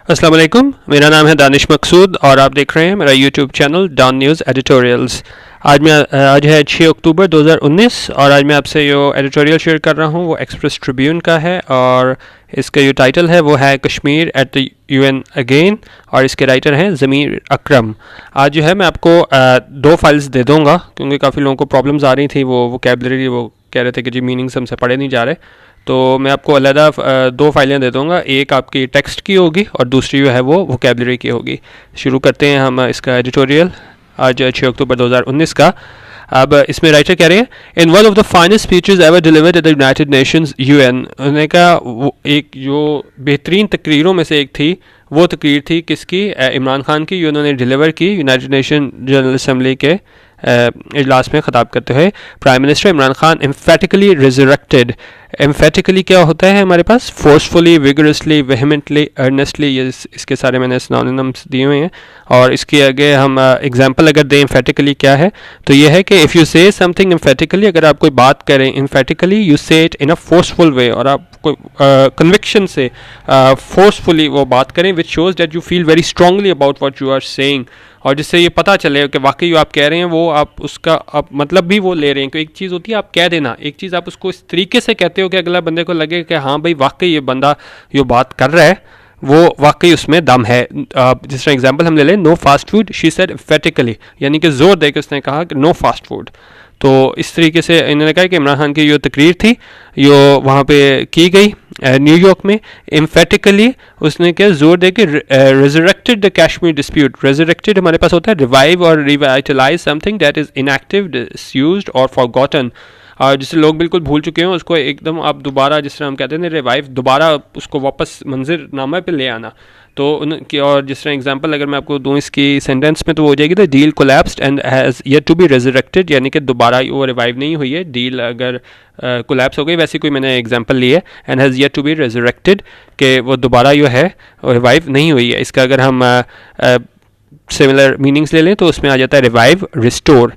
अस्सलाम वालेकुम, मेरा नाम है दानिश मकसूद और आप देख रहे हैं मेरा YouTube channel Dawn news editorials. आज है 6 अक्टूबर 2019 और आज मैं आपसे जो एडिटोरियल शेयर कर रहा हूँ वो एक्सप्रेस ट्रिब्यून का है और इसका जो टाइटल है वो है Kashmir at the UN again और इसके राइटर हैं ज़मीर अकरम। आज जो है मैं आपको दो फाइल्स दे दूँगा क्योंकि काफ़ी लोगों को प्रॉब्लम्स आ रही थी, वो वोकैबुलरी वो कह रहे थे कि जी मीनिंग्स हमसे पढ़े नहीं जा रहे, तो मैं आपको अलहदा दो फाइलें दे दूँगा। एक आपकी टेक्स्ट की होगी और दूसरी जो है वो वोकैबुलरी की होगी। शुरू करते हैं हम इसका एडिटोरियल आज 6 अक्टूबर 2019 का। अब इसमें राइटर कह रहे हैं, in one of the finest speeches ever delivered at the United Nations UN. उन्होंने कहा वो एक जो बेहतरीन तकरीरों में से एक थी, वो तकरीर थी किसकी? इमरान खान की, उन्होंने डिलीवर की यूनाइटेड नेशन जनरल असम्बली के इजलास में ख़ताब करते हुए। Prime minister Imran Khan emphatically resurrected. Emphatically क्या होता है हमारे पास? फोर्सफुली, विगरसली, वेहमेंटली, अर्नेस्टली, ये इसके सारे मैंने सिनोनिम्स दिए हुए हैं और इसके आगे हम एग्जांपल अगर दें एम्फेटिकली क्या है तो ये है कि if you say something emphatically, अगर आप कोई बात करें emphatically, you say it in a forceful way, और आप कोई कन्विक्शन से फोर्सफुली वो बात करें, which shows that you feel very strongly about what you are saying, और जिससे ये पता चले कि वाकई जो आप कह रहे हैं वो आप उसका आप मतलब भी वो ले रहे हैं। क्योंकि एक चीज़ होती है आप कह देना, एक चीज़ आप उसको इस तरीके से कहते हो कि अगला बंदे को लगे कि हाँ भाई वाकई ये बंदा जो बात कर रहा है वो वाकई उसमें दम है। जिस तरह एग्जांपल हम ले लें, no fast food, she said emphatically, यानी कि ज़ोर दे के उसने कहा कि नो फास्ट फूड। तो इस तरीके से इन्होंने कहा कि इमरान खान की जो तकरीर थी जो वहाँ पे की गई न्यूयॉर्क में, एम्फेटिकली उसने क्या जोर दे के resurrected the Kashmir dispute. Resurrected हमारे पास होता है रिवाइव और revitalise something that is inactive, disused और फॉरगॉटन, और जिसे लोग बिल्कुल भूल चुके हैं उसको एकदम आप दोबारा, जिस तरह हम कहते हैं रिवाइव, दोबारा उसको वापस मंजिर नामे पे ले आना। तो उनकी, और जिस तरह एग्जांपल अगर मैं आपको दूँ इसकी सेंटेंस में तो हो जाएगी, the deal collapsed and has yet to be resurrected, यानी कि दोबारा वो रिवाइव नहीं हुई है, डील अगर कोलैप्स हो गई, वैसी कोई मैंने एग्जांपल ली है, and has yet to be resurrected, कि वो दोबारा जो है रिवाइव नहीं हुई है। इसका अगर हम सिमिलर मीनिंग्स ले लें तो उसमें आ जाता है रिवाइव, रिस्टोर।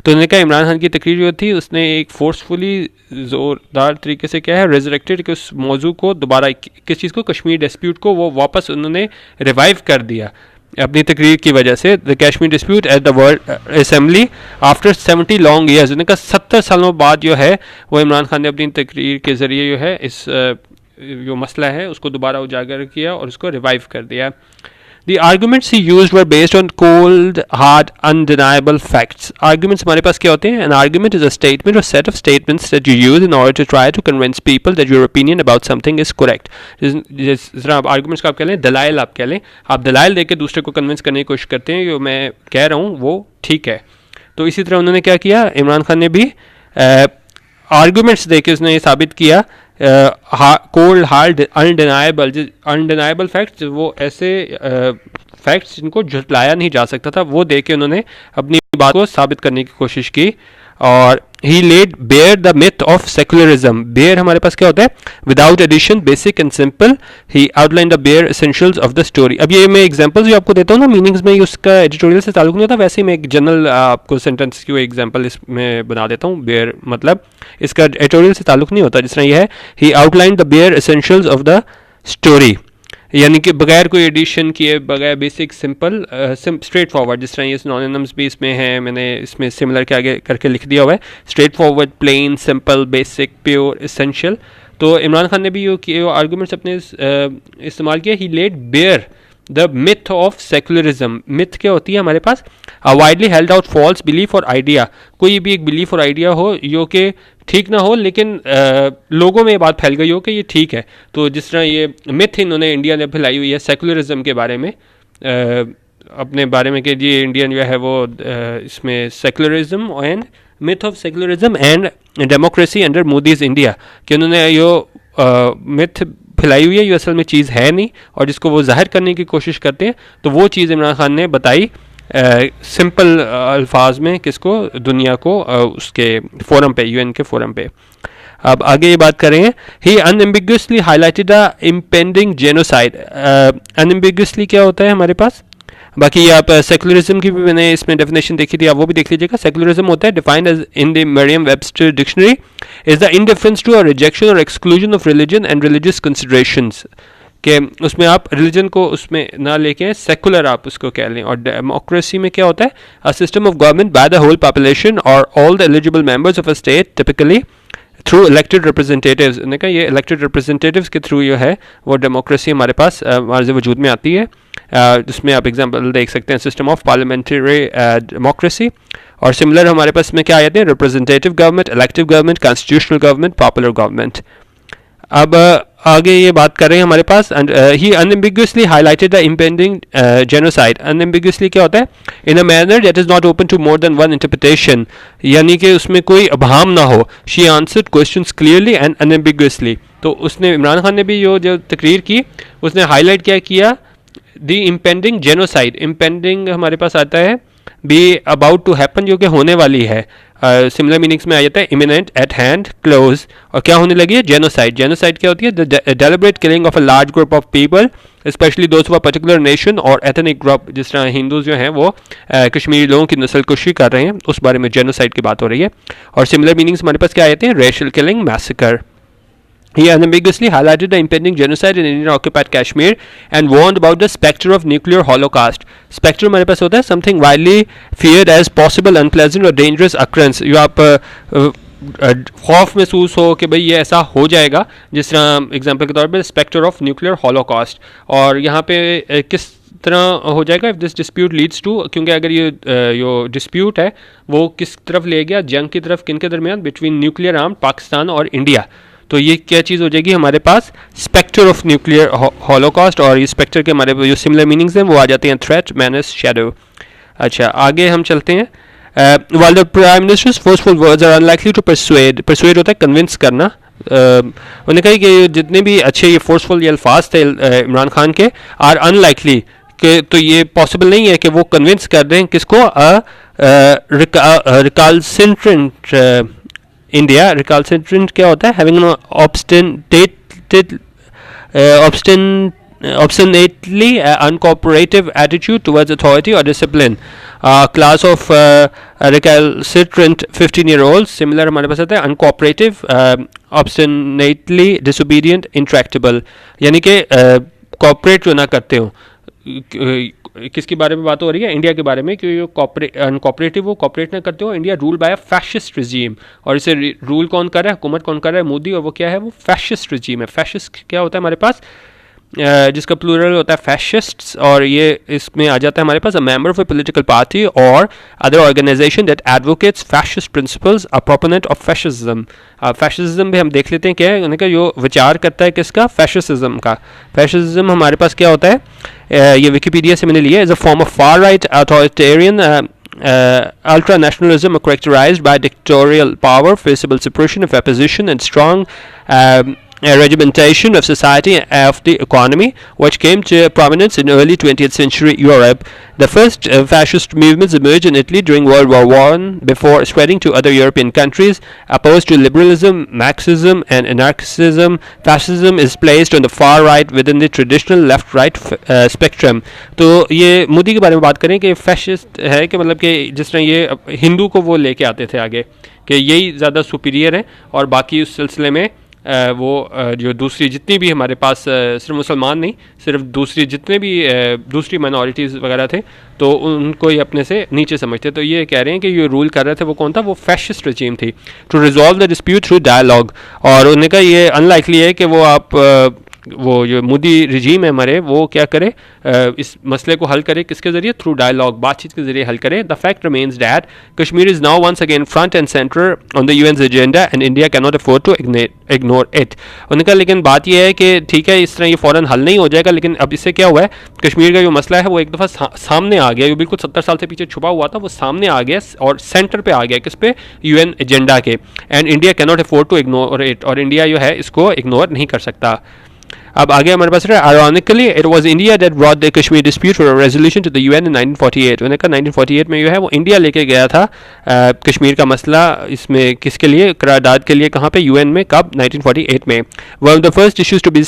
तो उन्होंने कहा इमरान खान की तकरीर जो थी उसने एक फोर्सफुली ज़ोरदार तरीके से क्या है रेजरेक्टेड, कि उस मौजू को दोबारा, किस चीज़ को, कश्मीर डिस्प्यूट को वो वापस उन्होंने रिवाइव कर दिया अपनी तकरीर की वजह से। The Kashmir dispute at the world assembly after 70 long years, उन्होंने कहा 70 सालों बाद जो है वो इमरान खान ने अपनी तकरीर के ज़रिए जो है इस जो मसला है उसको दोबारा उजागर किया और उसको रिवाइव कर दिया। The arguments he used were based on cold, hard, undeniable facts. Arguments हमारे पास क्या होते हैं? An argument is a statement or set of statements that you use in order to try to convince people that your opinion about something is correct. जिस तरह आप arguments का आप कह लें, दलाइल आप कह लें, आप दलाइल देके दूसरे को कन्विंस करने की कोशिश करते हैं जो मैं कह रहा हूँ वो ठीक है। तो इसी तरह उन्होंने क्या किया, इमरान खान ने भी आर्गूमेंट्स देके उसने ये साबित किया, कोल्ड, हार्ड, अनडिनाएबल फैक्ट्स, वो ऐसे फैक्ट्स जिनको झुटलाया नहीं जा सकता था, वो दे के उन्होंने अपनी बात को साबित करने की कोशिश की। और he laid bare the myth of secularism. Bare हमारे पास क्या होता है? Without addition, basic and simple, he outlined the bare essentials of the story. अब ये मैं एग्जांपल्स जो आपको देता हूँ ना मीनिंग्स में, उसका एडिटोरियल से ताल्लुक नहीं होता, वैसे ही मैं एक जनरल आपको सेंटेंस की एग्जांपल इसमें बना देता हूँ। बेयर मतलब इसका एडिटोरियल से ताल्लुक नहीं होता। जिस तरह ये है, he outlined the bare essentials of the story, यानी कि बगैर कोई एडिशन किए, बगैर बेसिक, सिंपल, स्ट्रेट फॉरवर्ड। जिस तरह ये सिनोनिम्स भी इसमें हैं, मैंने इसमें सिमिलर के आगे करके लिख दिया हुआ है, straightforward, plain, simple, basic, pure, essential. तो इमरान खान ने भी ये आर्गूमेंट्स अपने इस्तेमाल किया। He laid bare the myth of secularism. Myth क्या होती है हमारे पास? A widely held out false belief और आइडिया। कोई भी एक बिलीफ और आइडिया हो जो कि ठीक ना हो लेकिन लोगों में ये बात फैल गई हो कि ये ठीक है। तो जिस तरह ये मिथ इन्होंने इंडिया ने फैलाई हुई है सेकुलरिज्म के बारे में, अपने बारे में कि ये इंडियन जो है वो इसमें secularism and myth of secularism and democracy under Modi's India, कि उन्होंने यो मिथ फैलाई हुई है, ये असल में चीज़ है नहीं, और जिसको वो जाहिर करने की कोशिश करते हैं। तो वो चीज़ इमरान खान ने बताई सिंपल अल्फाज में किसको? दुनिया को, उसके फोरम पे, यूएन के फोरम पे। अब आगे ये बात करें, ही unambiguously highlighted the impending genocide. Unambiguously क्या होता है हमारे पास? बाकी आप सेकुलरिज्म की भी मैंने इसमें डेफिनेशन देखी थी, आप वो भी देख लीजिएगा। सेकुलरिज्म होता है defined as in the Merriam Webster dictionary is the indifference to or rejection or exclusion of religion and religious considerations. कि उसमें आप रिलीजन को उसमें ना लेके सेकुलर आप उसको कह लें। और डेमोक्रेसी में क्या होता है, a system of government by the whole population और all the eligible members of a state typically through elected representatives. ने कहा ये इलेक्टेड रिप्रेजेंटेटिव्स के थ्रू जो है वो डेमोक्रेसी हमारे पास हमारे वजूद में आती है। जिसमें आप एग्जांपल देख सकते हैं सिस्टम ऑफ पार्लियामेंट्री डेमोक्रेसी। और सिमिलर हमारे पास में क्या आ जाते हैं, representative government, elective government, constitutional government, popular government. अब आगे ये बात कर रहे हैं हमारे पास, he unambiguously highlighted the impending genocide. Unambiguously क्या होता है, in a manner that is not open to more than one interpretation, यानी कि उसमें कोई अभाम ना हो। She answered questions clearly and unambiguously. तो उसने, इमरान खान ने भी जो तकरीर की उसने हाईलाइट क्या किया, द इम्पेंडिंग जेनोसाइड। इम्पेंडिंग हमारे पास आता है बी अबाउट टू हैपन, जो कि होने वाली है। सिमिलर मीनिंग्स में आ जाता है इमिनेंट, एट हैंड, क्लोज। और क्या होने लगी है, जेनोसाइड। जेनोसाइड क्या होती है, the deliberate killing of a large group of people specially दोस्त ऑफ अ पर्टिकुलर नेशन और एथनिक ग्रुप। जिस तरह हिंदूज जो हैं वो कश्मीरी लोगों की नस्लकुशी कर रहे हैं, उस बारे में जेनोसाइड की बात हो रही है। और सिमिलर मीनिंग्स हमारे पास क्या आ जाते हैं, racial killing, massacre. He unambiguously highlighted the impending genocide in Indian occupied Kashmir and warned about the specter of nuclear holocaust. Specter हमारे पास होता है something widely feared as possible unpleasant or dangerous occurrence. जो आप खौफ महसूस हो कि भाई ये ऐसा हो जाएगा, जिस तरह एग्जाम्पल के तौर पर स्पेक्टर ऑफ न्यूक्लियर हॉलोकॉस्ट। और यहाँ पे किस तरह हो जाएगा, if this dispute leads to, क्योंकि अगर ये जो डिस्प्यूट है वो किस तरफ ले गया, जंग की तरफ, किन के दरमियान, बिटवीन न्यूक्लियर आर्म पाकिस्तान और इंडिया। तो ये क्या चीज़ हो जाएगी हमारे पास, स्पेक्टर ऑफ न्यूक्लियर हॉलोकॉस्ट। और ये स्पेक्टर के हमारे जो सिमिलर मीनिंग्स हैं वो आ जाते हैं थ्रेट, मेनेस, शैडो। अच्छा, आगे हम चलते हैं। while the prime minister's forceful words are unlikely to persuade होता है कन्विंस करना। उन्होंने कहा कि जितने भी अच्छे ये फोर्सफुल ये अल्फाज थे इमरान खान के, आर अनलाइकली, कि तो ये पॉसिबल नहीं है कि वो कन्विंस कर दें किसको, रिकालसेंट्रेंट इंडिया। रिकालसेंट्रेंट क्या होता है, having an obstinately uncooperative attitude towards authority or discipline. Class of recalcitrant 15-year-olds, similar हमारे पास आता है uncooperative, obstinately disobedient, intractable, यानी कि cooperate जो ना करते हो। किसके बारे में बात हो रही है, इंडिया के बारे में, कि अनकोऑपरेटिव हो, कॉपरेट ना करते हो। India rule by a fascist regime, और इसे रूल कौन कर रहा है, हुकूमत कौन कर रहा है, मोदी। और वो क्या है, वो फैशिस्ट रिजीम है। फैशिस्ट क्या होता है हमारे पास, जिसका प्लूरल होता है फैशिस्ट्स। और ये इसमें आ जाता है हमारे पास, a member of a political party और other organisation that advocates fascist principles, a proponent of fascism. Fascism भी हम देख लेते हैं क्या है, उन्होंने कहा जो विचार करता है किसका, फैशिज्म का। फैशिज्म हमारे पास क्या होता है, ये विकीपीडिया से मैंने लिया, is a form of far right authoritarian ultra nationalism characterized by dictatorial power, forcible suppression of opposition, and strong regimentation of society of the economy, which came to prominence in early 20th century Europe. The first fascist movements emerged in Italy during World War I before spreading to other European countries. Opposed to liberalism, Marxism, and anarchism, fascism is placed on the far right within the traditional left-right spectrum. तो ये मोदी के बारे में बात करें कि fascist है, कि मतलब कि जिस तरह ये हिंदू को वो लेके आते थे आगे कि यही ज़्यादा सुपीरियर है, और बाकी उस सिलसिले में वो जो दूसरी जितनी भी हमारे पास, सिर्फ मुसलमान नहीं, सिर्फ दूसरी जितने भी दूसरी माइनॉरिटीज़ वगैरह थे, तो उनको ही अपने से नीचे समझते। तो ये कह रहे हैं कि ये रूल कर रहे थे वो कौन था, वो फैशिस्ट रजीम थी। To resolve the dispute through dialogue, और उन्होंने कहा ये अनलाइकली है कि वो आप वो जो मोदी रजीम है हमारे, वो क्या करे, इस मसले को हल करे किसके ज़रिए, थ्रू डायलॉग, बातचीत के ज़रिए हल करे। The fact remains that Kashmir is now once again front and centre on the UN agenda and India can not afford to ignore it. उन्होंने कहा लेकिन बात यह है कि ठीक है, इस तरह ये फ़ौरन हल नहीं हो जाएगा, लेकिन अब इससे क्या हुआ है, कश्मीर का जो मसला है वो एक दफ़ा सामने आ गया, जो बिल्कुल 70 साल से पीछे छुपा हुआ था, वो सामने आ गया और सेंटर पे आ गया, किस पे, यूएन एजेंडा के। And India can not afford to ignore it, और इंडिया जो है इसको इग्नोर नहीं कर सकता। अब आगे हमारे पास है, ironically it was India that brought the Kashmir dispute for resolution to the UN in 1948। उन्होंने कहा 1948 में जो है वो इंडिया लेके गया था कश्मीर का मसला, इसमें किसके लिए, करारदाद के लिए, कहाँ पे, यूएन में, कब, 1948 में। One of the first issues to be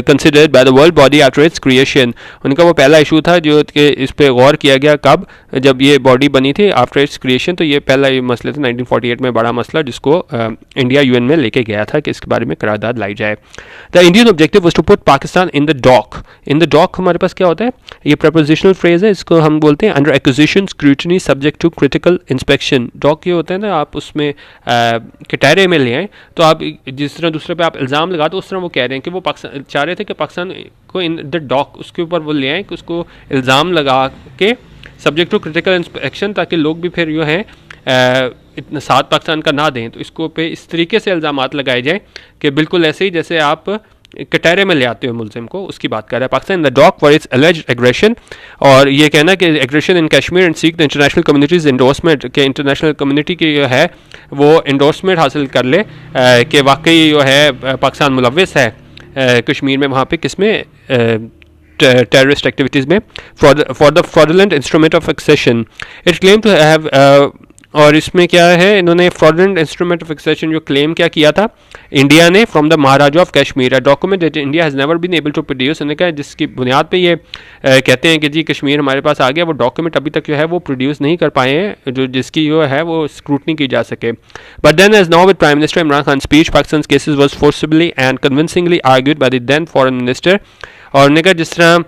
considered by the world body after its creation. उनका वो पहला इशू था जो कि इस पर गौर किया गया, कब, जब ये बॉडी बनी थी आफ्टर इट्स क्रिएशन। तो ये पहला ये मसला था 1948 में, बड़ा मसला, जिसको इंडिया यूएन में लेके गया था कि इसके बारे में करारदाद लाई जाए। The Indian objective was to put Pakistan in the dock. In the dock हमारे पास क्या होता है, ये प्रपोजिशनल फ्रेज है, इसको हम बोलते हैं under acquisition scrutiny subject to critical inspection. Dock ये होता है ना, आप उसमें कटहरे में ले आए, तो आप जिस तरह दूसरे पे आप इल्ज़ाम लगाते हो उस तरह वो कह रहे हैं कि वो पाकिस्तान चाह रहे थे कि पाकिस्तान को इन द डॉक उसके ऊपर वो ले आए कि उसको इल्ज़ाम लगा के सब्जेक्ट टू क्रिटिकल इंस्पेक्शन, ताकि लोग भी फिर जो है इतना साथ पाकिस्तान का ना दें। तो इसको पे इस तरीके से इल्ज़ामात लगाए जाएँ कि बिल्कुल ऐसे ही जैसे आप कटहरे में ले आते हो मुलजिम को, उसकी बात कर रहा है Pakistan in the dock for its alleged aggression. और ये कहना कि aggression in Kashmir and seek the international community's endorsement, के इंटरनेशनल कम्युनिटी की जो है वो इंडोर्समेंट हासिल कर ले कि वाकई जो है पाकिस्तान मुलव्विस है कश्मीर में, वहाँ पे किसमें terrorist activities में for the fraudulent instrument of accession it claimed to have और इसमें क्या है, इन्होंने fraudulent instrument of accession जो claim क्या किया था इंडिया ने from the Maharaja of Kashmir, a document that India has never been able to produce। उन्होंने कहा जिसकी बुनियाद पे ये कहते हैं कि जी कश्मीर हमारे पास आ गया, वो डॉक्यूमेंट अभी तक जो है वो प्रोड्यूस नहीं कर पाए हैं जो जिसकी जो है वो स्क्रूटनी की जा सके। But then as now with prime minister Imran Khan speech Pakistan cases was forcibly and convincingly argued by the then foreign minister. और उन्होंने कहा जिस तरह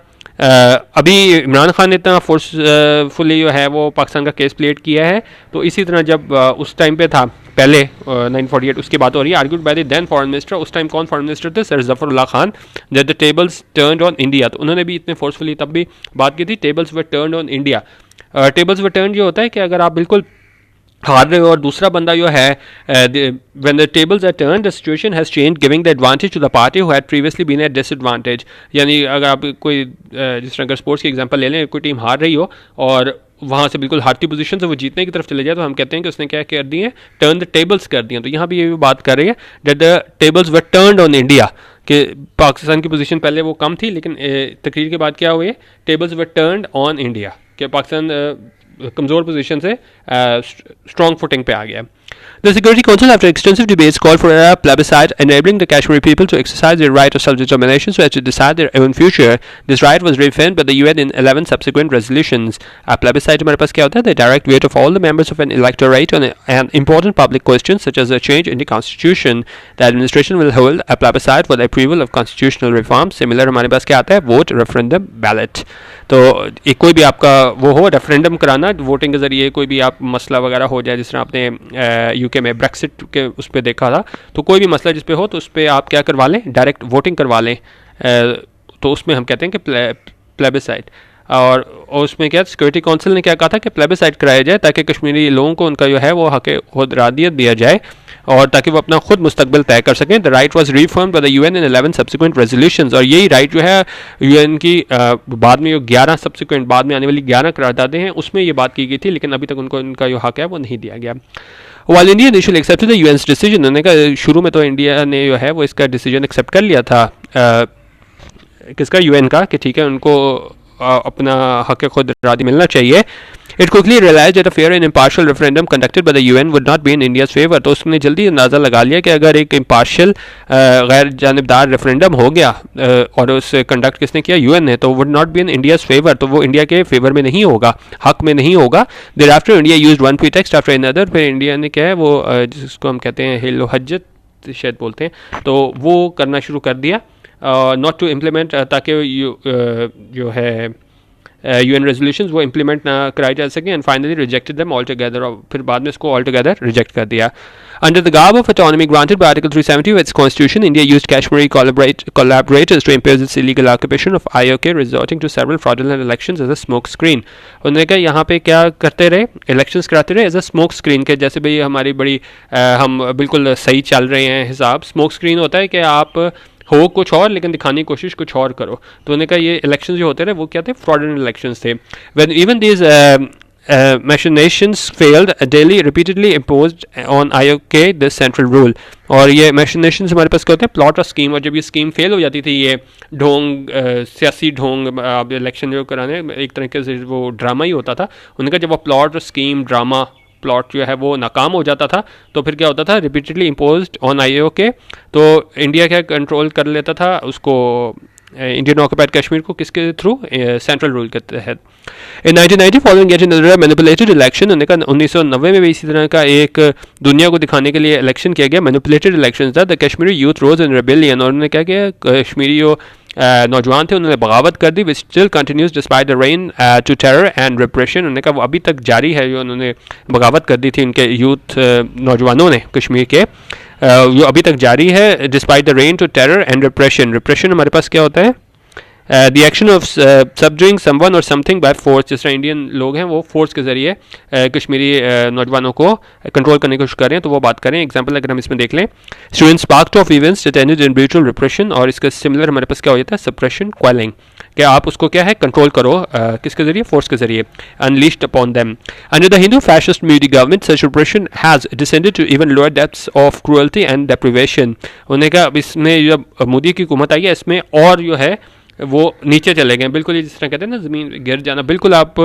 अभी इमरान खान ने इतना फोर्सफुली जो है वो पाकिस्तान का केस प्लेट किया है, तो इसी तरह जब उस टाइम पे था पहले 948 उसकी बात हो रही है, argued by the then foreign minister, उस टाइम कौन फॉरेन मिनिस्टर थे, sir Zafarullah Khan, that the tables turned on India. तो उन्होंने भी इतने फोर्सफुली तब भी बात की थी, tables were turned on India. Tables were turned ये होता है कि अगर आप बिल्कुल हार रहे हो और दूसरा बंदा जो है when the tables are turned the situation has changed giving the advantage to the party who had previously been at disadvantage। यानी अगर आप कोई जिस तरह अगर स्पोर्ट्स की एग्जांपल ले लें, कोई टीम हार रही हो और वहाँ से बिल्कुल हारती पोजीशन से वो जीतने की तरफ चले जाए, तो हम कहते हैं कि उसने क्या कर दिए, टर्न द टेबल्स कर दिए। तो यहाँ भी ये भी बात कर रही है that the tables were turned on India, कि पाकिस्तान की पोजीशन पहले वो कम थी, लेकिन तकरीर के बाद क्या हुई, tables were turned on India, कि पाकिस्तान कमज़ोर पोजीशन से स्ट्रॉन्ग फुटिंग पे आ गया। The Security Council, after extensive debates, called for a plebiscite enabling the Kashmiri people to exercise their right of self-determination so as to decide their own future. This right was reaffirmed by the UN in 11 subsequent resolutions. A plebiscite हमारे पास क्या होता है? The direct vote of all the members of an electorate on an important public question such as a change in the constitution. The administration will hold a plebiscite for the approval of constitutional reform. Similar हमारे पास क्या आता है? Vote, referendum, ballot. तो एक कोई भी आपका वो हो रेफरेंडम कराना, वोटिंग के ज़रिए कोई भी आप मसला वगैरह हो जाए, जिस तरह आपने यूके में ब्रेक्सिट के उस पर देखा था, तो कोई भी मसला जिस पे हो तो उस पर आप क्या करवा लें, डायरेक्ट वोटिंग करवा लें, तो उसमें हम कहते हैं कि प्लेबिसाइट। और उसमें क्या सिक्योरिटी काउंसिल ने क्या कहा था कि प्लेबिसाइट कराया जाए ताकि कश्मीरी लोगों को उनका जो है वो हक खुद इरादियत दिया जाए और ताकि वो अपना खुद मुस्तकबिल तय कर सकें। The right was reaffirmed by the UN in 11 subsequent resolutions. और यही राइट जो है यूएन की बाद में जो 11 सब्सिक्वेंट बाद में आने वाली 11 करारदादें हैं उसमें ये बात की गई थी, लेकिन अभी तक उनको इनका जो हक है वो नहीं दिया गया। While India initially accepted the UN's decision, उन्होंने कहा शुरू में तो इंडिया ने जो है वो इसका डिसीजन एक्सेप्ट कर लिया था किसका, यूएन का, कि ठीक है उनको अपना हक खुद इरादी मिलना चाहिए। It quickly realized that a fair and impartial referendum conducted by the UN would not be in India's favor। तो उसने जल्दी अंदाज़ा लगा लिया कि अगर एक impartial गैर जानिबदार रेफरेंडम हो गया और उसे कंडक्ट किसने किया, यूएन ने, तो would not be in India's favor, तो वो इंडिया के फेवर में नहीं होगा, हक में नहीं होगा। Thereafter India used one pretext after another। फिर इंडिया ने क्या है वो जिसको हम कहते हैं हिल हज्जत शायद बोलते हैं, तो वो करना शुरू कर दिया नॉट टू इम्प्लीमेंट, ताकि जो है यूएन रेजोल्यूशंस वो इम्प्लीमेंट ना कराई जा सके। And finally rejected them all together, और फिर बाद में इसको ऑल टुगेदर रिजेक्ट कर दिया। Under the garb of autonomy granted by article 370 of its constitution, India used Kashmiri collaborators to impose its illegal occupation of IOK, resorting to several fraudulent elections as a smoke screen। उन्होंने कहा यहाँ पे क्या करते रहे, elections कराते रहे as a smoke screen, के जैसे भाई हमारी बड़ी हम बिल्कुल सही चल रहे हैं हिसाब। स्मोक स्क्रीन होता है कि आप हो कुछ और लेकिन दिखाने की कोशिश कुछ और करो। तो उन्होंने कहा ये इलेक्शंस जो होते रहे वो क्या थे, फ्रॉडुलेंट इलेक्शंस थे। When even these machinations failed, Delhi repeatedly imposed on IOK this central rule। और ये machinations हमारे पास क्या होते हैं, प्लॉट और स्कीम। और जब ये स्कीम फेल हो जाती थी, ये ढोंग सियासी ढोंग, अब इलेक्शन जो कराने एक तरीके से वो ड्रामा ही होता था। उन्होंने कहा जब वो प्लॉट और स्कीम ड्रामा प्लॉट जो है वो नाकाम हो जाता था, तो फिर क्या होता था, रिपीटेडली इम्पोज्ड ऑन IOK। तो इंडिया क्या कंट्रोल कर लेता था उसको, इंडियन ऑक्यूपाइड कश्मीर को किसके थ्रू, सेंट्रल रूल के तहत। इन 1990 following yet another manipulated election, उन्होंने कहा 1990 में भी इसी तरह का एक दुनिया को दिखाने के लिए इलेक्शन किया गया, मैनिपुलेटेड इलेक्शन था। The Kashmiri youth rose in rebellion, और उन्होंने क्या किया, कश्मीरी जो नौजवान थे उन्होंने बगावत कर दी, which still continues despite the reign to terror and repression. उन्होंने कहा वो अभी तक जारी है, जो उन्होंने बगावत कर दी थी उनके यूथ नौजवानों ने कश्मीर के, जो अभी तक जारी है, despite the reign to terror and repression. Repression हमारे पास क्या होता है, the action of subduing someone और समथिंग बाय फोर्स, जिस तरह इंडियन लोग हैं वो फोर्स के जरिए कश्मीरी नौजवानों को कंट्रोल करने की कोशिश कर रहे हैं, तो वो बात करें। एग्जांपल अगर हम इसमें देख लें, students sparked of events attended in brutal repression, और इसका सिमिलर हमारे पास क्या हो जाता है, सप्रेशन क्वेलिंग, कि आप उसको क्या है कंट्रोल करो, किसके जरिए, फोर्स के जरिए, unleashed upon them. Under the Hindu fascist Modi government such repression has descended to even lower depths of cruelty and deprivation. उन्होंने कहा अब इसमें जब मोदी की हुकूमत आई है इसमें और जो है वो नीचे चले गए, बिल्कुल ही जिस तरह कहते हैं ना ज़मीन गिर जाना, बिल्कुल आप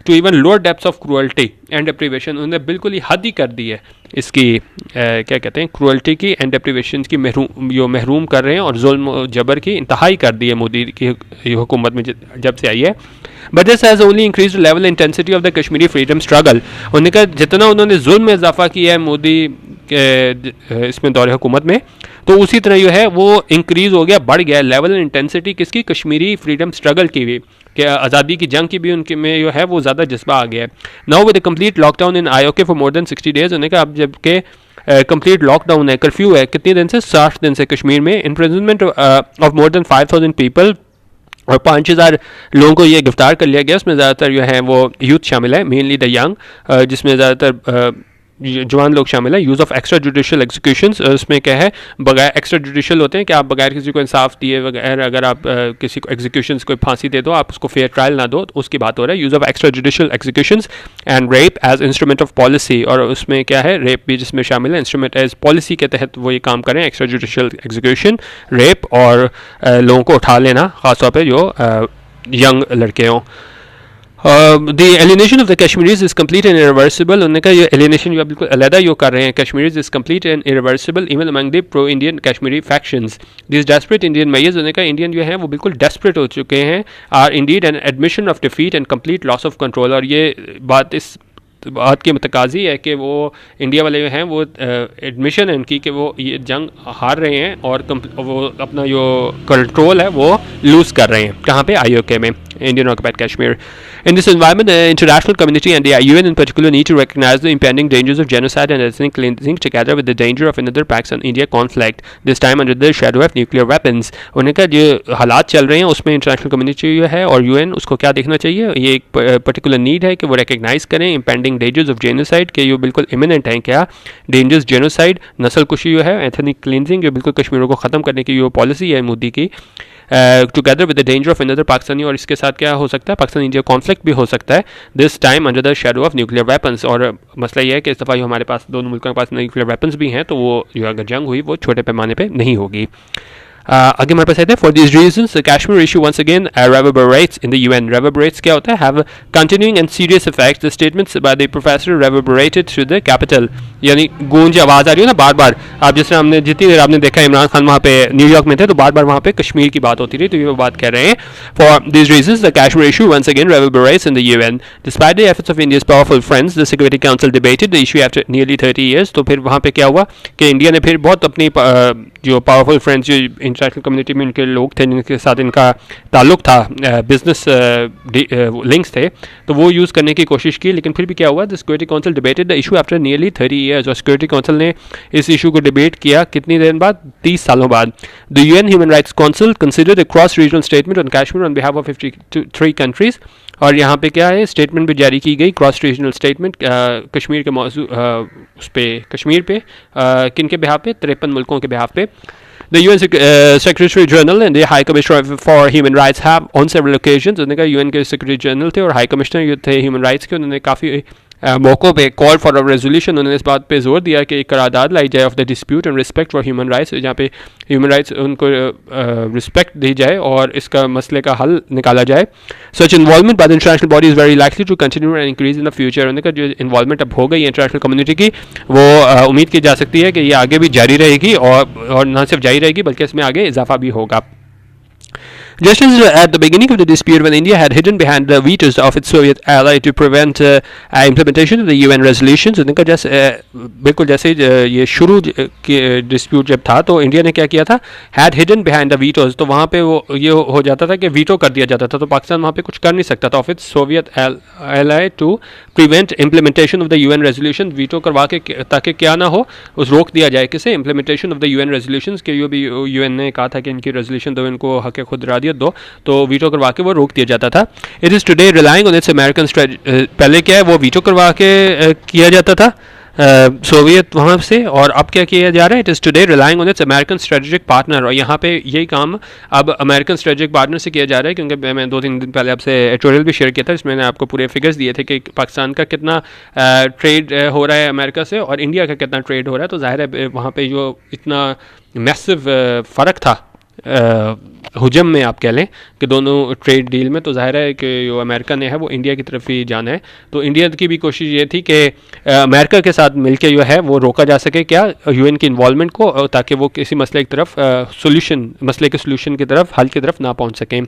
to even lower depths of cruelty and deprivation, उन्होंने बिल्कुल ही हद ही कर दी है इसकी, क्या कहते हैं, क्रूअल्टी की एंड डेप्रिवेशन की, महरूम कर रहे हैं और जुल्म जबर की इंतहाई कर दी है मोदी की हुकूमत में जब से आई है। But this has only increase level intensity of the Kashmiri freedom struggle. उन्होंने कहा जितना उन्होंने जुल्म में इजाफा किया है मोदी के इसमें दौरे हुकूमत में, तो उसी तरह जो है वो इंक्रीज़ हो गया, बढ़ गया लेवल इंटेंसिटी किसकी, कश्मीरी फ्रीडम स्ट्रगल की भी, कि आज़ादी की जंग की भी उनके में जो है वो ज़्यादा जज्बा आ गया है। Now with complete lockdown in IOK for more than 60 days, उन्होंने कहा अब जबकि कंप्लीट लॉकडाउन है, कर्फ्यू है, कितने दिन से, 60 दिन से कश्मीर में, imprisonment of more than 5000 people, और 5000 लोगों को ये गिरफ्तार कर लिया गया। उसमें ज़्यादातर जो है वो यूथ शामिल है, मेनली द यंग, जिसमें ज़्यादातर जवान लोग शामिल हैं। Use of extra judicial executions, उसमें क्या है, बगैर एक्स्ट्रा जुडिशल होते हैं कि आप बगैर किसी को इंसाफ दिए बगैर अगर आप किसी को एग्जीक्यूशंस को फांसी दे दो, आप उसको फेयर ट्रायल ना दो, तो उसकी बात हो रहा है। Use of extra judicial executions and rape as instrument of policy, और उसमें क्या है, रेप भी जिसमें शामिल है, इंस्ट्रूमेंट एज पॉलिसी के तहत वो ये काम करें, एक्स्ट्रा जुडिशल एग्जीक्यूशन, रेप और लोगों को उठा लेना, ख़ासतौर पर जो यंग लड़के हों। The alienation of the Kashmiris is complete and irreversible. उन्होंने कहा ये alienation जो बिल्कुल अलहदा यो कर रहे हैं Kashmiris is complete and irreversible even among the pro-Indian Kashmiri factions. These desperate Indian mayors, उन्होंने कहा इंडियन जो हैं वो बिल्कुल desperate हो चुके हैं, are indeed an admission of defeat and complete loss of control। और ये बात इस बात की मतकाजी है कि वो इंडिया वाले जो हैं वो एडमिशन है उनकी कि वो ये जंग हार रहे हैं और वो अपना जो कंट्रोल है वो लूज़ कर रहे हैं। कहाँ पे, IOK में, Indian occupied Kashmir. In this environment, the international community and the UN in particular need to recognize the impending dangers of genocide and ethnic cleansing together with the danger of another Pakistan-India conflict, this time under the shadow of nuclear weapons. उन्होंने कहा जो हालात चल रहे हैं उसमें international community जो है और UN उसको क्या देखना चाहिए, ये एक पर्टिकुलर नीड है कि वो रिकग्नाइज करें impending dangers of genocide, कि ये बिल्कुल इमिनेंट हैं, क्या डेंजर्स जेनोसाइड, नस्ल कुशी जो है, एथनिक क्लिनजिंग जो बिल्कुल कश्मीरों को ख़त्म करने की जो पॉलिसी है मोदी की, together with the danger of another Pakistani, और इसके साथ क्या हो सकता है, पाकिस्तान इंडिया कॉन्फ्लिक्ट भी हो सकता है, this time under the shadow of nuclear weapons. और मसला ये है कि इस दफ़ा जो हमारे पास दोनों मुल्कों के पास न्यूक्लियर वेपन्स भी हैं, तो वो जो अगर जंग हुई वो छोटे पैमाने पर नहीं होगी। आगे हमारे पास कहते हैं for this reasons the Kashmir issue once again reverberates in the UN। reverberates क्या होता है, have continuing and serious effects। The statements by the professor reverberated through the capital, यानी गूंज आवाज़ आ रही है ना बार बार। आप जिस तरह हमने जितनी देर आपने देखा इमरान खान वहाँ पे न्यूयॉर्क में थे तो बार बार वहाँ पे कश्मीर की बात होती रही, तो ये बात कह रहे हैं for this reasons the Kashmir issue once again reverberates in the UN despite the efforts of India's powerful friends। The Security Council debated the issue after nearly 30 years। तो फिर वहाँ पे क्या हुआ कि इंडिया ने फिर बहुत अपनी जो पावरफुल फ्रेंड्स जो इंटरनेशनल कम्युनिटी में इनके लोग थे जिनके साथ इनका ताल्लुक था, बिजनेस लिंक्स थे, तो वो यूज़ करने की कोशिश की, लेकिन फिर भी क्या हुआ, the security council debated the issue after nearly 30 years. और सिक्योरिटी काउंसिल ने इस इशू को डिबेट किया कितनी देर बाद, 30 सालों बाद। The UN human rights council considered a cross regional statement on Kashmir on behalf of 53 countries. और यहाँ पे क्या है, स्टेटमेंट भी जारी की गई, क्रॉस रीजनल स्टेटमेंट कश्मीर के मौजू उस पर कश्मीर पे किन के बिहाफ पे, 53 मुल्कों के बिहाफ पे। The UN Secretary General and the High Commissioner for Human Rights have on several occasions, उन्होंने कहा UN के Secretary General थे और High Commissioner थे Human Rights के, उन्होंने काफ़ी मौक़ों पे कॉल फॉर अ रेजोल्यूशन, उन्होंने इस बात पे जोर दिया कि एक करारदाद लाई जाए of the dispute and respect for human rights, जहाँ पे ह्यूमन राइट्स उनको रिस्पेक्ट दी जाए और इसका मसले का हल निकाला जाए। Such involvement by the international body is very likely to continue and increase in the future. उन्होंने कहा जो इन्वॉल्वमेंट अब हो गई है इंटरनेशनल कम्युनिटी की, वो उम्मीद की जा सकती है कि ये आगे भी जारी रहेगी और न सिर्फ जारी रहेगी बल्कि इसमें आगे इजाफा भी होगा। Just as at the beginning of the dispute, when India had hidden behind the vetoes of its Soviet ally to prevent implementation of the UN resolutions, उनका जैसे बिल्कुल जैसे ये शुरू के डिस्प्यूट जब था तो इंडिया ने क्या किया था, had hidden behind the vetoes, तो वहाँ पे वो ये हो जाता था कि वीटो कर दिया जाता था, तो पाकिस्तान वहाँ पे कुछ कर नहीं सकता था of its Soviet ally to prevent implementation of the UN resolution, veto करवा के ताकि क्या ना हो, उस रोक दिया जाए किसे, implementation of the UN resolution के जो भी UN ने कहा था कि इनकी रेजोल्यूशन दो, इनको हक खुद इरादियत दो, तो वीटो करवा के वो रोक दिया जाता था. It is today relying on it's American strategy, पहले क्या है वो वीटो करवा के किया जाता था सोवियत वहाँ से, और अब क्या किया जा रहा है, it is today relying on it's American strategic partner, और यहाँ पे यही काम अब अमेरिकन स्ट्रेटेजिक पार्टनर से किया जा रहा है, क्योंकि मैं 2-3 दिन पहले आपसे एडिटोरियल भी शेयर किया था, इसमें मैंने आपको पूरे फिगर्स दिए थे कि पाकिस्तान का कितना ट्रेड हो रहा है अमेरिका से और इंडिया का कितना ट्रेड हो रहा है, तो जाहिर है वहाँ पर जो इतना मैसिव फ़र्क था हुजम में आप कह लें कि दोनों ट्रेड डील में, तो जाहिर है कि जो अमेरिका ने है वो इंडिया की तरफ ही जाना है, तो इंडिया की भी कोशिश ये थी कि अमेरिका के साथ मिलकर जो है वो रोका जा सके क्या UN की इन्वॉल्वमेंट को, ताकि वो किसी मसले की तरफ मसले के सोल्यूशन की तरफ, हल की तरफ ना पहुंच सकें.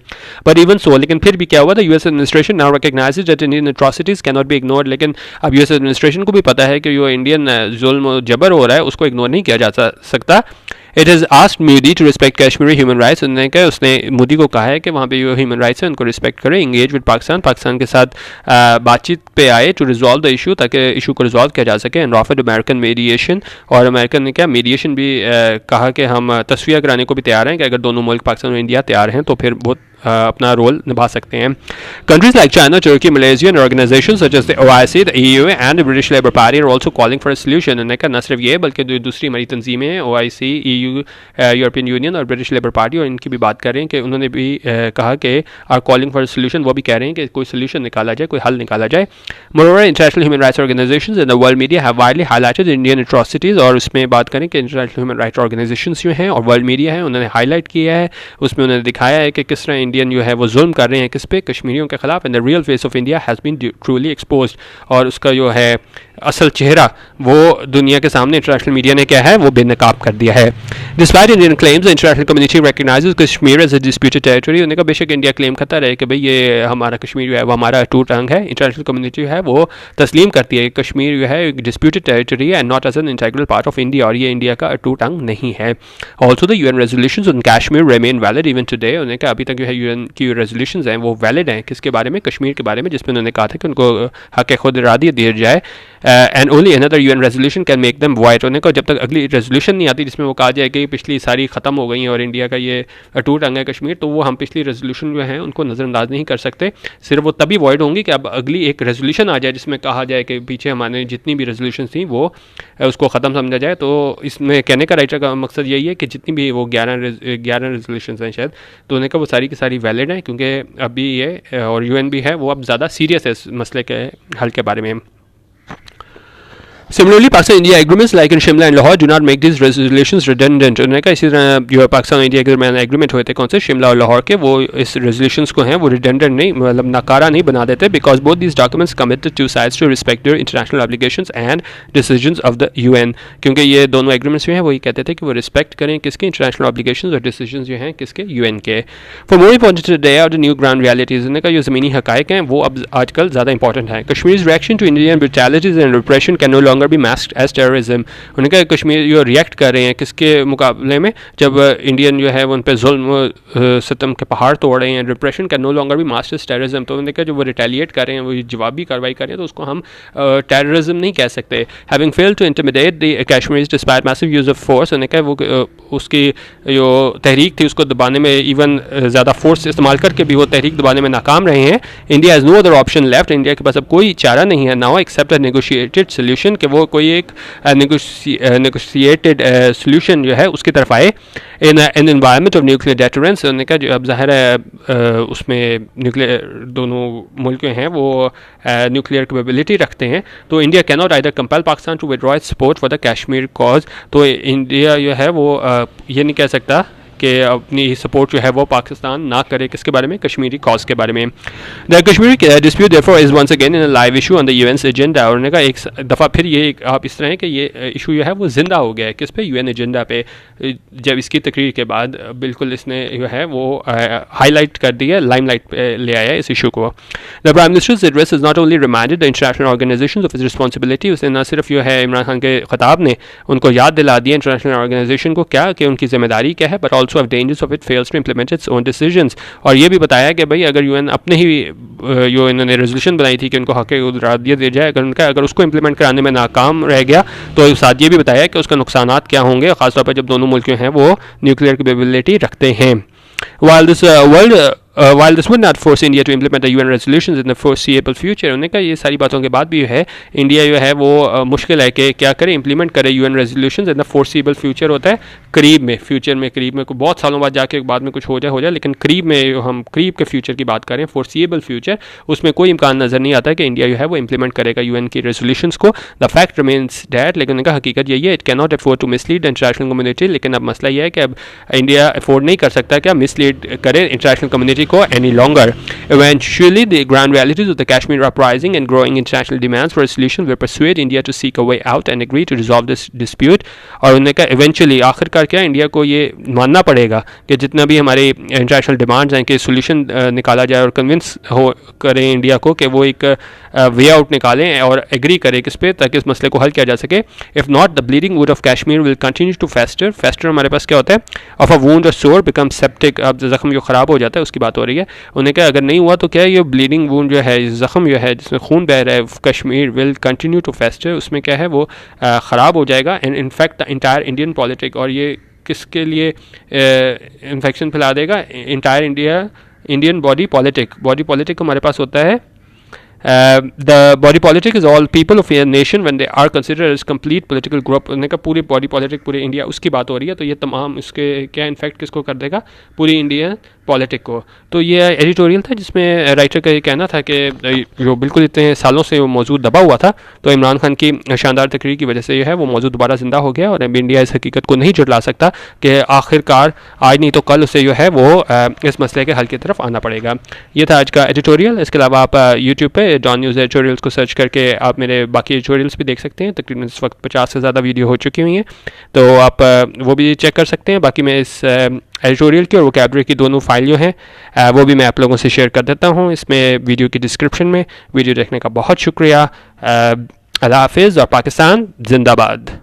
बट इवन सो, लेकिन फिर भी क्या हुआ, the US administration now recognises that Indian atrocities can not be ignored. लेकिन अब US एडमिनिस्ट्रेशन को भी पता है कि जो इंडियन जुल्म जबर हो रहा है उसको इग्नोर नहीं किया जा सकता. It has asked Modi to respect Kashmiri human rights, उन्होंने कहा, उसने मोदी को कहा है कि वहाँ पे जो ह्यूमन राइट्स हैं उनको रिस्पेक्ट करें, इंगेज विद पाकिस्तान के साथ बातचीत पे आए टू रिजॉल्व द इशू, ताकि इशू को रिजॉल्व किया जा सके. एंड ऑफर्ड अमेरिकन मीडिएशन, और अमेरिकन ने क्या मीडिएशन भी कहा कि हम तस्वीर कराने को भी तैयार हैं कि अगर दोनों मुल्क पाकिस्तान और इंडिया तैयार हैं तो फिर बहुत अपना रोल निभा सकते हैं. Countries like China, Turkey, Malaysia and organizations such as the OIC, the EU and the British Labour Party are also calling for a solution. उन्होंने कहा न सिर्फ ये बल्कि जो दूसरी हमारी तंजीमें हैं OIC, EU, यूरोपियन यूनियन और ब्रिटिश लेबर पार्टी, और इनकी भी बात कर रहे हैं कि उन्होंने भी कहा कि आर कॉलिंग फॉर सोल्यूशन, वो भी कह रहे हैं कि कोई सोल्यूशन निकाला जाए, कोई हल निकाला जाए. Moreover, international human rights organizations and the world media have widely highlighted Indian atrocities, और उसमें बात करें कि इंटरनेशनल ह्यूमन राइट्स ऑर्गेनाइजेशंस जो हैं और वर्ल्ड मीडिया है उन्होंने हाईलाइट किया है, उसमें उन्होंने दिखाया है कि किस तरह इंडियन जो है वो जुल्म कर रहे हैं किस पे, कश्मीरियों के खिलाफ. And the real face of India has been truly exposed, और उसका जो है असल चेहरा वो दुनिया के सामने इंटरनेशनल मीडिया ने क्या है वो बेनकाब कर दिया है. Despite Indian claims, international community recognizes Kashmir as a disputed territory. उन्होंने कहा बेशक इंडिया क्लेम करता रहे कि भाई ये हमारा कश्मीर जो है वो हमारा अटूट अंग है, इंटरनेशनल कम्युनिटी जो है वो तस्लीम करती है कि कश्मीर जो है एक डिस्प्यूटेड टेरिटरी है and not as an integral part of India, और ये इंडिया का अटूट अंग नहीं है. Also the UN resolutions on Kashmir remain valid even today. उन्होंने कहा अभी तक जो है UN की रेजोल्यूशंस हैं वो वैलिड हैं, किसके बारे में, कश्मीर के बारे में, जिसमें उन्होंने कहा था कि उनको हक खुद इरादियत दिया जाए. And only another UN resolution can make them white. उन्होंने कहा जब तक अगली रेजोल्यूशन नहीं आती जिसमें वो कहा जाए कि पिछली सारी ख़त्म हो गई हैं और इंडिया का ये अटूट अंग है कश्मीर, तो वो हम पिछली रेजोल्यूशन जो है उनको नज़रअंदाज नहीं कर सकते. सिर्फ वो तभी वॉइड होंगी कि अब अगली एक रेजोल्यूशन आ जाए जिसमें कहा जाए कि पीछे हमारे जितनी भी रेजोल्यूशन थी वो उसको ख़त्म समझा जाए. तो इसमें कहने का राइटर का मकसद यही है कि जितनी भी वो 11 रेजोल्यूशन हैं शायद, तो उन्होंने कहा वो सारी की सारी वैलिड हैं, क्योंकि अभी ये और UN भी है वो अब ज़्यादा सीरियस है इस मसले के हल के बारे में. Similarly, Pakistan-India agreements like in Shimla and Lahore do not make these resolutions redundant. उन्होंने कहा इसी तरह जो पाकिस्तान और इंडिया के दरमियान एग्रीमेंट हुए थे कौन से, शिमला और लाहौर के, वो इस रेजोल्यूशंस को हैं वो redundant नहीं, मतलब नाकारा नहीं बना देते, because both these documents commit the two sides to respect their international obligations and decisions of the UN. क्योंकि ये दोनों एग्रीमेंट्स जो हैं वो ये कहते थे कि वो रिस्पेक्ट करें किसके, इंटरनेशनल ऑब्लिगेशंस और डिसीजंस जो हैं किसके, UN के. For more important today are the new ground realities. उन्होंने कहा जो ज़मीनी हक़ाइक़ हैं वो अब आजकल ज़्यादा इंपॉर्टेंट हैं. कश्मीर's reaction to Indian brutalities and repression can no longer be masked as terrorism. उन्होंने कहा कश्मीर जो रिएक्ट कर रहे हैं किसके मुकाबले में, जब इंडियन जो है वो उन पर जुल्म सितम के पहाड़ तोड़ रहे हैं, repression can no longer be mask as terrorism. तो उन्होंने कहा जो वो रिटेलिएट कर रहे हैं, वो जवाबी कार्रवाई कर रहे हैं, तो उसको हम टेररिज्म नहीं कह सकते. Having failed to intimidate the Kashmiris despite massive use of force. उन्होंने कहा वो उसकी जो तहरीक थी उसको दबाने में इवन ज़्यादा फोर्स इस्तेमाल करके भी वो तहरीक दबाने में नाकाम रहे हैं. India has no other option left. India के पास अब कोई चारा नहीं है now except a negotiated solution, कि वो कोई एक नेगोशिएटेड सोल्यूशन जो है उसकी तरफ आए in an environment of nuclear deterrence. उन्होंने कहा जो अब ज़ाहिर है उसमें न्यूक्लियर दोनों मुल्क हैं वो न्यूक्लियर कैपेबिलिटी रखते हैं, तो India can not either compel Pakistan to withdraw its support for the Kashmir cause. तो इंडिया जो है वो ये नहीं कह सकता कि अपनी सपोर्ट जो है वो पाकिस्तान ना करे, किसके बारे में, कश्मीरी कॉज के बारे में। The Kashmiri dispute therefore is once again in a live issue on the UN agenda. और उन्होंने कहा एक दफ़ा फिर ये आप इस तरह है कि ये इशू जो है वो जिंदा हो गया है, किस पे, यूएन एजेंडा पे। जब इसकी तकरीर के बाद बिल्कुल इसने जो है वो हाईलाइट कर दिया, लाइमलाइट पे ले आया इस इशू को। The prime ministers address is not only reminded the international organisations of its responsibility. उसने न सिर्फ जो है इमरान खान के खिताब ने उनको याद दिला दिया इंटरनेशनल ऑर्गेनाइजेशन को क्या कि उनकी जिम्मेदारी क्या है, but also of dangers of it fails to implement its own decisions. और ये भी बताया कि भाई अगर यूएन अपने ही जो इन्होंने रेजोल्यूशन बनाई थी कि उनको हक दिया दिया जाए, अगर उसको इम्प्लीमेंट कराने में नाकाम रह गया तो साथ ये भी बताया कि उसका नुकसानात क्या होंगे, खासतौर पर जब दोनों मुल्क हैं वो न्यूक्लियर कैपेबिलिटी रखते हैं। While this would not force India to implement the UN resolutions in the foreseeable future, उन्होंने कहा ये सारी बातों के बाद भी है इंडिया जो है वो मुश्किल है कि क्या करे, इम्प्लीमेंट करे UN resolutions in the foreseeable future होता है करीब में, फ्यूचर में, करीब में, बहुत सालों बाद जाके बाद में कुछ हो जाए, लेकिन करीब में, हम करीब के फ्यूचर की बात करें, फोर्सिएबल फ्यूचर, उसमें कोई इम्कान नज़र नहीं आता कि इंडिया जो है वो इम्प्लीमेंट करेगा UN की रेजोल्यूशंस को। द फैक्ट रिमेन्स डैट, लेकिन उन्होंने कहा हकीकत यही है, it can not afford to mislead international community. लेकिन अब मसला यह है कि अब इंडिया अफोर्ड नहीं कर सकता क्या मिसलीड करे इंटरनेशनल कम्युनिटी को any longer. Eventually, the ground realities of the Kashmir uprising and growing international demands for a solution will persuade India to seek a way out and agree to resolve this dispute. और उन्होंने कहा eventually, आखिरकार क्या India को ये मानना पड़ेगा कि जितना भी हमारे इंटरनेशनल डिमांड्स हैं कि सोल्यूशन निकाला जाए, और कन्विंस हो करें इंडिया को कि वो एक वे आउट निकालें और एग्री करें किस पे, ताकि इस मसले को हल किया जा सके। If not, the bleeding wound of Kashmir will continue to fester. Fester हमारे पास क्या होता है, ऑफ अ वुंड और सोर बिकम सेप्टिक। अब जख्म जो ख़राब हो जाता है उसकी बात हो रही है। उन्हें क्या अगर नहीं हुआ तो क्या ये ब्लीडिंग वुंड जो है, ज़ख्म जो है जिसमें खून बह रहा है, कश्मीर विल कंटिन्यू टू फेस्टर, उसमें क्या है वो ख़राब हो जाएगा। And in fact the entire Indian politic, और ये किसके लिए इन्फेक्शन फैला देगा, इंटायर इंडियन बॉडी पॉलिटिक हमारे पास होता है। The body politic is all people of a nation when they are considered as complete political group। उन्होंने कहा पूरी बॉडी पॉलिटिक पूरे इंडिया, उसकी बात हो रही है। तो ये तमाम इसके क्या इन्फेक्ट किसको कर देगा, पूरी इंडिया पॉलिटिक को। तो ये एडिटोरियल था जिसमें राइटर का ये कहना था कि जो बिल्कुल इतने सालों से वो मौजूद दबा हुआ था, तो इमरान खान की शानदार तकरीर की वजह से जो है वो मौजूद दोबारा ज़िंदा हो गया। और अब इंडिया इस हकीकत को नहीं झुठला सकता कि आखिरकार आज नहीं तो कल उसे जो है वो इस मसले के हल की तरफ आना पड़ेगा। ये था आज का एडिटोरियल। इसके अलावा आप यूट्यूब पे डॉन न्यूज़ एडिटोरियल्स को सर्च करके आप मेरे बाकी एडिटोरियल्स भी देख सकते हैं। तकरीबन इस वक्त 50 से ज़्यादा वीडियो हो चुकी हुई हैं, तो आप वो भी चेक कर सकते हैं। बाकी मैं इस एडिटोरियल की और वोकैबुलरी की दोनों फाइल जो हैं वो भी मैं आप लोगों से शेयर कर देता हूँ इसमें वीडियो की डिस्क्रिप्शन में। वीडियो देखने का बहुत शुक्रिया। अल्लाह हाफिज़ और पाकिस्तान जिंदाबाद।